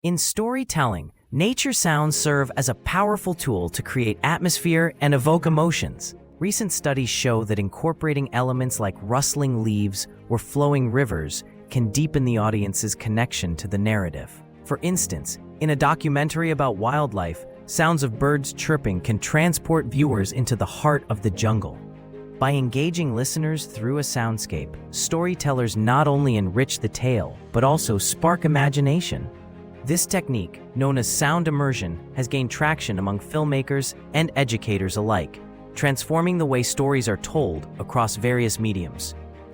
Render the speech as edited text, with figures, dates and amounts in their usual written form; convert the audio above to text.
In storytelling, nature sounds serve as a powerful tool to create atmosphere and evoke emotions. Recent studies show that incorporating elements like rustling leaves or flowing rivers can deepen the audience's connection to the narrative. For instance, in a documentary about wildlife, sounds of birds chirping can transport viewers into the heart of the jungle. By engaging listeners through a soundscape, storytellers not only enrich the tale, but also spark imagination. This technique, known as sound immersion, has gained traction among filmmakers and educators alike, transforming the way stories are told across various mediums.